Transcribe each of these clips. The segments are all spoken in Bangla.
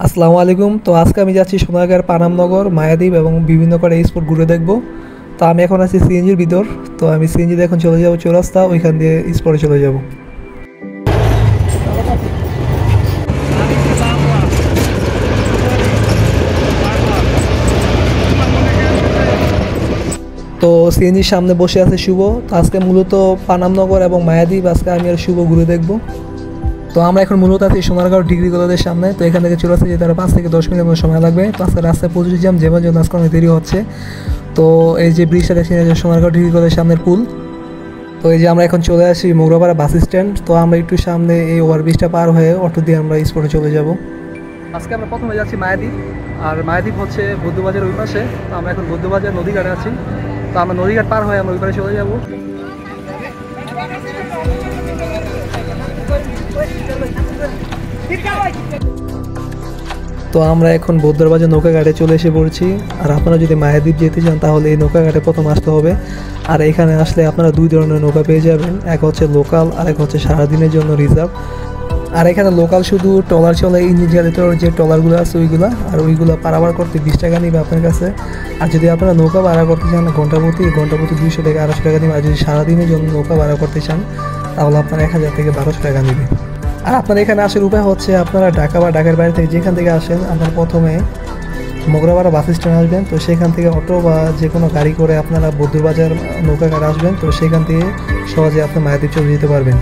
আসসালামু আলাইকুম। তো আজকে আমি যাচ্ছি সোনারগাঁর পানামনগর, মায়াদ্বীপ এবং বিভিন্ন করে স্পট ঘুরে দেখব। তো আমি এখন আছি সিএনজির ভিতর। তো আমি সিএনজিতে এখন চলে যাব চৌরাস্তা, ওইখান দিয়ে স্পটে চলে যাব। তো সিএনজির সামনে বসে আছে শুভ। তো আজকে মূলত পানামনগর এবং মায়াদ্বীপ আজকে আমি আর শুভ ঘুরে দেখব। তো আমরা এখন মূলত আছি সোনারগাঁও ডিগ্রি কলেজের সামনে। তো এখান থেকে চৌরাস্তা যেতে আরও 5 থেকে 10 মিনিটের মতো সময় লাগবে। তো আজকে রাস্তায় প্রচুর জ্যাম, যেমন জন্য আজকে অনেক দেরি হচ্ছে। তো এই যে ব্রিজটা দেখছেন, এই যে সোনারগাঁও ডিগ্রি কলেজের সামনের পুল। তো এই যে আমরা এখন চলে আসি মোগরাপাড়া বাস স্ট্যান্ড। তো আমরা একটু সামনে এই ওভারব্রিজটা পার হয়ে অটো দিয়ে আমরা স্পটে চলে যাব। আজকে আমরা প্রথমে যাচ্ছি মায়াদ্বীপ, আর মায়াদ্বীপ হচ্ছে বৌদ্ধবাজারের ওই পাশে। তো আমরা এখন বৌদ্ধবাজার নদীঘাটে আছি। তো আমরা নদীঘাট পার হয়ে আমরা ওই পাশে চলে যাব। তো আমরা এখন বৌদ্ধবাজার নৌকাঘাটে চলে এসে পড়ছি। আর আপনারা যদি মায়াদ্বীপ যেতে চান তাহলে এই নৌকাঘাটে প্রথম আসতে হবে। আর এখানে আসলে আপনারা দুই ধরনের নৌকা পেয়ে যাবেন, এক হচ্ছে লোকাল আর এক হচ্ছে সারাদিনের জন্য রিজার্ভ। আর এখানে লোকাল শুধু ট্রলার চলে, ইঞ্জিন চালিত যে ট্রলারগুলো আছে ওইগুলো, আর ওইগুলো পারাবার করতে 20 টাকা নিবে আপনার কাছে। আর যদি আপনারা নৌকা ভাড়া করতে চান ঘন্টা প্রতি 200 থেকে 250 টাকা নিবে। আর যদি সারাদিনের জন্য নৌকা ভাড়া করতে চান তাহলে আপনার 1000 থেকে 1200 টাকা নেবে। আর আপনার এখানে আসার উপায় হচ্ছে, আপনারা ঢাকা বা ঢাকার বাইরে থেকে যেখান থেকে আসেন, আপনারা প্রথমে মোগরাপাড়া বাস স্ট্যান্ড আসবেন। তো সেখান থেকে অটো বা যে কোনো গাড়ি করে আপনারা বৌদ্ধবাজার নৌকাঘাট আসবেন। তো সেখান থেকে সহজে আপনি মায়াদ্বীপ চলে যেতে পারবেন।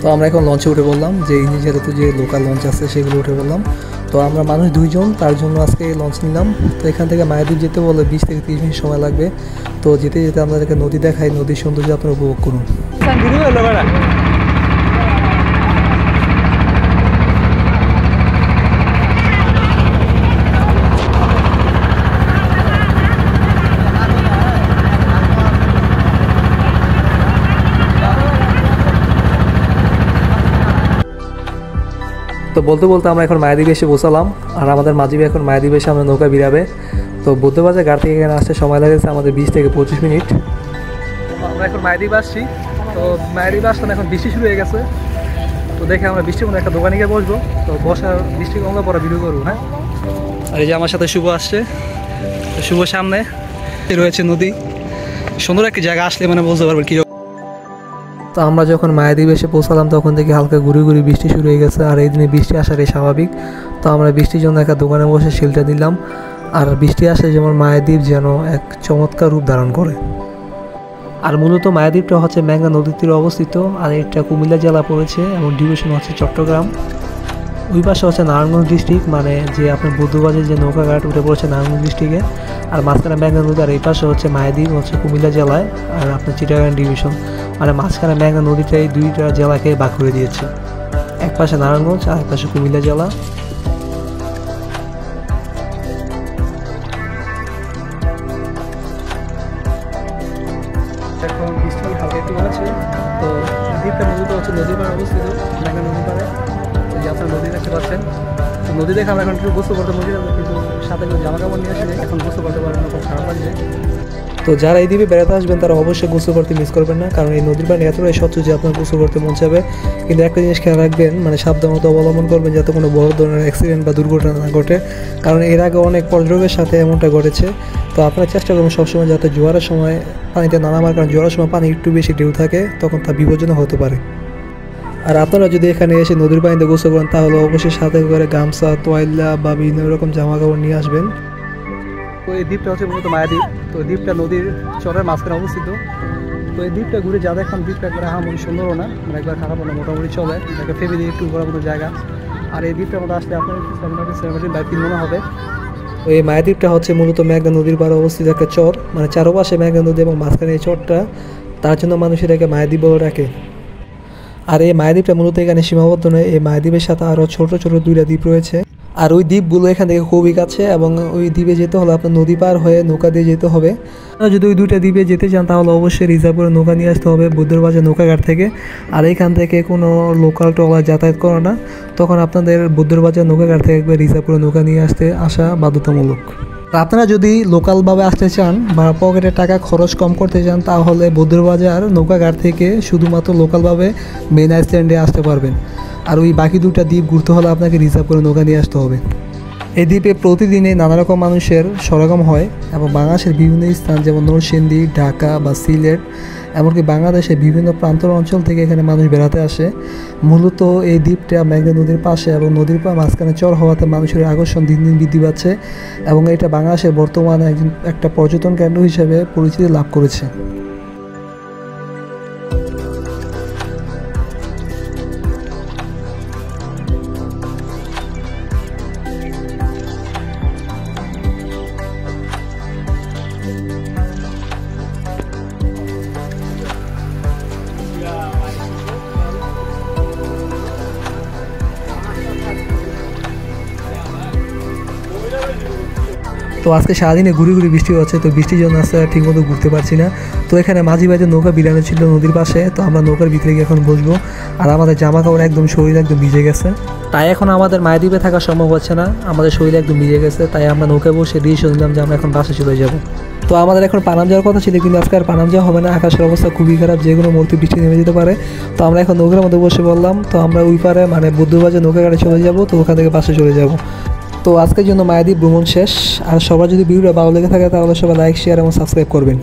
তো আমরা এখন লঞ্চে উঠে বললাম, যে ইঞ্জিনিয়ারে তো যে লোকাল লঞ্চ আছে সেগুলো উঠে বললাম। তো আমরা মানুষ 2 জন, তার জন্য আজকে লঞ্চ নিলাম। তো এখান থেকে মায়াদ্বীপ যেতে বলে 20 থেকে 30 মিনিট সময় লাগবে। তো যেতে যেতে আপনাদেরকে নদী দেখাই, নদীর সৌন্দর্য আপনারা উপভোগ করুন। তো বলতে বলতে আমরা এখন মায়াদ্বীপে এসে বসালাম। আর আমাদের মাঝিবে এখন মায়াদ্বীপের সামনে নৌকা বিরাবে। তো বৌদ্ধবাজার ঘাট থেকে এখানে আসতে সময় লেগেছে আমাদের 20 থেকে 25 মিনিট। আমরা এখন মায়াদ্বীপ আসছি। তো মায়াদ্বীপ আসলাম, এখন বৃষ্টি শুরু হয়ে গেছে। তো দেখে আমরা বৃষ্টির মধ্যে একটা দোকানে গিয়ে বসবো। তো বসার বৃষ্টি কমলে পরে ভিডিও করবো। হ্যাঁ, আর এই যে আমার সাথে শুভ আসছে। শুভ সামনে রয়েছে নদী, সুন্দর একটি জায়গা, আসলে মানে বলতে পারবেন কি। তো আমরা যখন মায়াদ্বীপ এসে পৌঁছালাম তখন থেকে হালকা ঘুরি ঘুরি বৃষ্টি শুরু হয়ে গেছে। আর এই দিনে বৃষ্টি আসাটাই স্বাভাবিক। তো আমরা বৃষ্টির জন্য একটা দোকানে বসে শেল্টার দিলাম। আর বৃষ্টি আসে যেমন মায়াদ্বীপ যেন এক চমৎকার রূপ ধারণ করে। আর মূলত মায়াদ্বীপটা হচ্ছে মেঘনা নদীর তীরে অবস্থিত। আর এটা কুমিল্লা জেলা পড়েছে এবং ডিভিশন হচ্ছে চট্টগ্রাম। ওই পাশে হচ্ছে নারায়ণগঞ্জ ডিস্ট্রিক্ট, মানে যে আপনার বৌদ্ধবাজার যে নৌকাঘাট উঠে পড়েছে নারায়ণগঞ্জ ডিস্ট্রিক্টে। আর মাঝখানে মেঘনা নদী, আর এই পাশে হচ্ছে মায়াদ্বীপ হচ্ছে কুমিল্লা জেলায়, আর আপনার চিটাগাং ডিভিশন। মানে মাঝখানে মেঘনা নদীটাই দুইটা জেলাকে ভাগ করে দিয়েছে, এক পাশে নারায়ণগঞ্জ আর এক পাশে কুমিল্লা জেলা। এখন বৃষ্টি হালকা একটু আছে। তো দ্বীপটা মূলত হচ্ছে নদীর পাড়ে অবস্থিত, মেঘনা নদীর পাড়ে। যে আপনার নদী দেখতে পাচ্ছেন। তো নদী দেখে আমরা এখন একটু গোসল করতে মজা যাবে, কিন্তু সাথে করে জামা কাপড় নিয়ে আসলে এখন গোসল করতে পারবেন না, খুব খারাপ লাগছে। তো যারা এই দ্বীপে বেড়াতে আসবেন তারা অবশ্যই গোসল করতে মিস করবেন না, কারণ এই নদীর পানি এতটাই স্বচ্ছ যে আপনার গোসল করতে মন চাবে। কিন্তু একটা জিনিস খেয়াল রাখবেন, মানে সাবধানতা অবলম্বন করবেন যাতে কোনো বড় ধরনের অ্যাক্সিডেন্ট বা দুর্ঘটনা না ঘটে, কারণ এর আগে অনেক পর্যটকের সাথে এমনটা ঘটেছে। তো আপনারা চেষ্টা করবেন সবসময় যাতে জোয়ারের সময় পানিতে না নামার, কারণ জোয়ারের সময় পানি একটু বেশি ঢেউ থাকে, তখন তা বিপজ্জনক হতে পারে। আর আপনারা যদি এখানে এসে নদীর পানিতে গোসল করেন তাহলে অবশ্যই সাথে করে গামছা, তোয়াইলা বা বিভিন্ন রকম জামা কাপড় নিয়ে আসবেন। তো এই দ্বীপটা হচ্ছে মূলত মায়াদ্বীপ। তো দ্বীপটা নদীর চরের মাঝখানে অবস্থিত। তো এই দ্বীপটা ঘুরে যা দেখলাম, দ্বীপটা একবার আহামরি সুন্দরও না, মানে একবার খারাপ না, মোটামুটি চলে, একটা ফ্যামিলি একটু ঘোরার মতো জায়গা। আর এই দ্বীপটার মধ্যে আসলে আপনার 17 মনে হবে। তো এই মায়াদ্বীপটা হচ্ছে মূলত মেঘনা নদীর পাড়ে অবস্থিত একটা চর, মানে চারপাশে মেঘনা নদী এবং মাঝখানে এই চরটা, তার জন্য মানুষ এটাকে মায়াদ্বীপ বলে রাখে। আর এই মায়াদ্বীপটা মূলত এখানে সীমাবদ্ধ নয়, এই মায়াদ্বীপের সাথে আরও ছোট ছোট 2টা দ্বীপ রয়েছে। আর ওই দ্বীপগুলো এখান থেকে খুবই কাছে, এবং ওই দ্বীপে যেতে হলে আপনার নদী পার হয়ে নৌকা দিয়ে যেতে হবে। যদি ওই 2টা দ্বীপে যেতে চান তাহলে অবশ্যই রিজার্ভ করে নৌকা নিয়ে আসতে হবে বৌদ্ধবাজার নৌকাঘাট থেকে। আর এখান থেকে কোনো লোকাল ট্রলার যাতায়াত করে না, তখন আপনাদের বৌদ্ধবাজার নৌকাঘাট থেকে একবার রিজার্ভ করে নৌকা নিয়ে আসা বাধ্যতামূলক। আপনারা যদি লোকালভাবে আসতে চান বা পকেটে টাকা খরচ কম করতে চান তাহলে বৌদ্ধবাজার নৌকাঘাট থেকে শুধুমাত্র লোকালভাবে মেন আইল্যান্ডে আসতে পারবেন। আর ওই বাকি 2টা দ্বীপ ঘুরতে হলে আপনাকে রিজার্ভ করে নৌকা নিয়ে আসতে হবে। এই দ্বীপে প্রতিদিনই নানা রকম মানুষের সমাগম হয় এবং বাংলাদেশের বিভিন্ন স্থান যেমন নরসিংদী, ঢাকা বা সিলেট, এমনকি বাংলাদেশের বিভিন্ন প্রান্তর অঞ্চল থেকে এখানে মানুষ বেড়াতে আসে। মূলত এই দ্বীপটা মেঘনা নদীর পাশে এবং নদীর মাঝখানে চর হওয়াতে মানুষের আকর্ষণ দিন দিন বৃদ্ধি পাচ্ছে এবং এটা বাংলাদেশের বর্তমানে একটা পর্যটন কেন্দ্র হিসেবে পরিচিতি লাভ করেছে। তো আজকে সারাদিনে ঘুরি বৃষ্টি হচ্ছে, তো বৃষ্টির জন্য আজকে ঠিকমতো ঘুরতে পারছি না। তো এখানে মাঝি ভাইদের নৌকা বিড়ানো ছিল নদীর পাশে, তো আমরা নৌকার ভিতরে গিয়ে এখন বসবো। আর আমাদের জামা কাপড় একদম শরীর একদম ভিজে গেছে, তাই এখন আমাদের মায়াদ্বীপে থাকা সম্ভব হচ্ছে না, আমাদের শরীর একদম ভিজে গেছে। তাই আমরা নৌকায় বসে ডিসিশন নিলাম যে আমরা এখন বাসে চলে যাব। তো আমাদের এখন পানাম যাওয়ার কথা ছিল, কিন্তু আজকে আর পানাম যাওয়া হবে না, আকাশের অবস্থা খুবই খারাপ, যে কোনো মুহূর্তে বৃষ্টি নেমে যেতে পারে। তো আমরা এখন নৌকার মধ্যে বসে বললাম, তো আমরা ওই পারে মানে বুদ্ধবাজে নৌকা গাড়ি চলে যাব, তো ওখান থেকে বাসে চলে যাব। তো আজকের জন্য মায়াদ্বীপ ভ্রমণ শেষ। আর সবার যদি ভিডিওটা ভালো লেগে থাকে তাহলে সবাই লাইক, শেয়ার এবং সাবস্ক্রাইব করবেন।